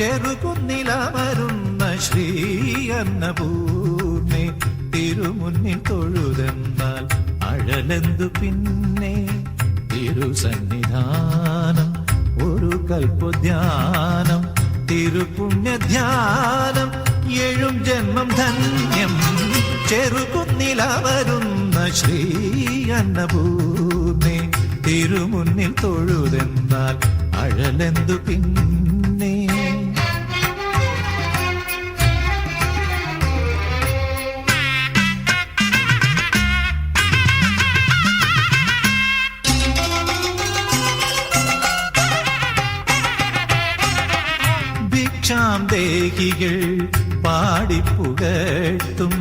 ചെറുകുന്നിലമരുന്ന ശ്രീ അന്നപൂർണേ തിരുമുന്നിൽ തൊഴുതെന്നാൽ അഴലെന്തു പിന്നെ തിരുസന്നിധാനം ഒരു കൽപ്പധ്യാനം തിരുപുണ്യധ്യാനം ഏഴും ജന്മം ധന്യം ചെറുകുന്നിലമരുന്ന ശ്രീ അന്നപൂർണേ തിരുമുന്നിൽ തൊഴുതെന്നാൽ അഴലെന്തു പിന്നെ ഭിക്ഷാന്തേഹികൾ പാടിപ്പുകഴ്ത്തും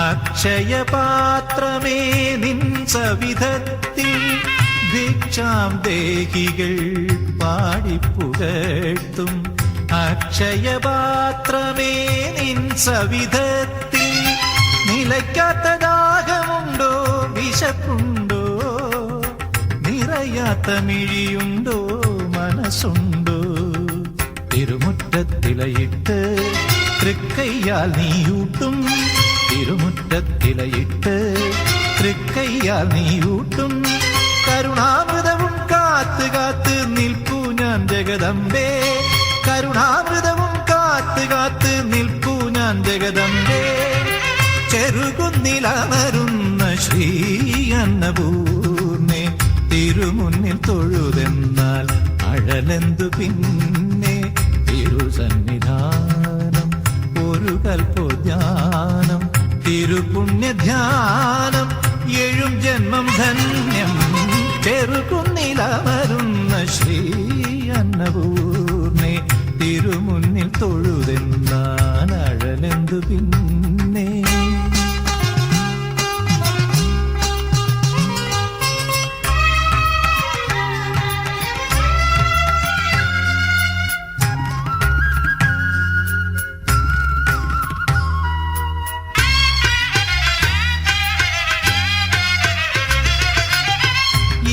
അക്ഷയപാത്രമേ നിൻ സവിധത്തിൽ ഭിക്ഷാന്തേഹികൾ പാടിപ്പുകഴ്ത്തും അക്ഷയപാത്രമേ നിൻ സവിധത്തിൽ നിലയ്ക്കാത്ത ദാഹമുണ്ടോ വിശപ്പുണ്ടോ നിറയാത്ത മിഴിയുണ്ടോ മനസ്സുണ്ടോ തിരുമുറ്റത്തിലയിട്ട് തൃക്കയ്യാൽ നീയൂട്ടും തിരുമുറ്റത്തിലയിട്ട് തൃക്കയ്യാൽ നീയൂട്ടും കരുണാമൃതവും കാത്ത് കാത്ത് നിൽപ്പൂ ഞാൻ ജഗദംബേ കരുണാമൃതവും കാത്ത് കാത്ത് നിൽപ്പൂ ഞാൻ ജഗദംബേ ചെറുകുന്നിലമരുന്ന ശ്രീ അന്നപൂർണേ തിരുമുന്നിൽ തൊഴുതെന്നാൽ അഴലെന്തു പിന്നെ തിരുസന്നിധാനം ഒരു കൽപ്പധ്യാനം തിരുപുണ്യധ്യാനം ഏഴും ജന്മം ധന്യം ചെറുകുന്നിലമരുന്ന ശ്രീ അന്നപൂർണേ തിരുമുന്നിൽ തൊഴുതെന്നാൽ അഴലെന്തു പിന്നെ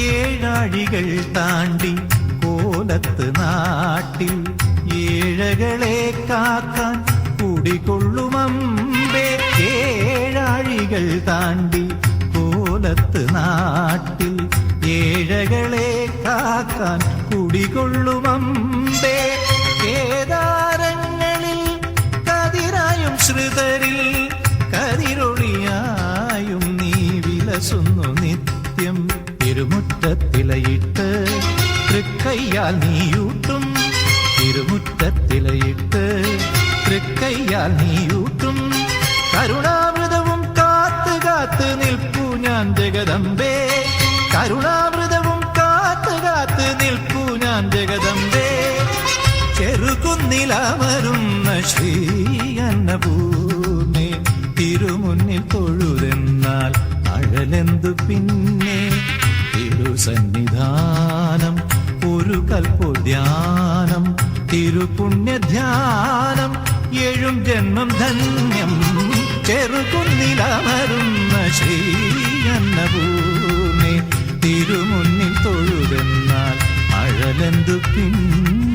ഏഴാഴികൾ താണ്ടി കോലത്ത് നാട്ടിൽ ഏഴകളെ കാക്കാൻ കുടികൊള്ളുമമ്പേ ഏഴാഴികൾ താണ്ടി കോലത്ത് നാട്ടിൽ ഏഴകളെ കാക്കാൻ കുടികൊള്ളുമമ്പേ കേദാരങ്ങളിൽ കതിരായും ശ്രുതരിൽ കതിരൊളിയായും നീ വിലസുന്നു നിത്യം തിരുമുറ്റത്തിലയിട്ട് തൃക്കയ്യാൽ നീയൂട്ടും തിരുമുറ്റത്തിലയിട്ട് തൃക്കയ്യാൽ നീയൂട്ടും കരുണാമൃതവും കാത്ത് കാത്ത് നിൽപ്പൂ ഞാൻ ജഗദംബേ കരുണാമൃതവും കാത്ത് കാത്ത് നിൽപ്പൂ ഞാൻ ജഗദംബേ ചെറുകുന്നിലമരുന്ന ശ്രീ അന്നപൂർണേ തിരുമുന്നിൽ തൊഴുതെന്നാൽ അഴലെന്തു പിന്നെ തിരുസന്നിധാനം ഒരു കൽപ്പധ്യാനം തിരുപുണ്യധ്യാനം ഏഴും ജന്മം ധന്യം ചെറുകുന്നിലമരുന്ന ശ്രീ അന്നപൂർണേ തിരുമുന്നിൽ തൊഴുതെന്നാൽ അഴലെന്തു പിന്നെ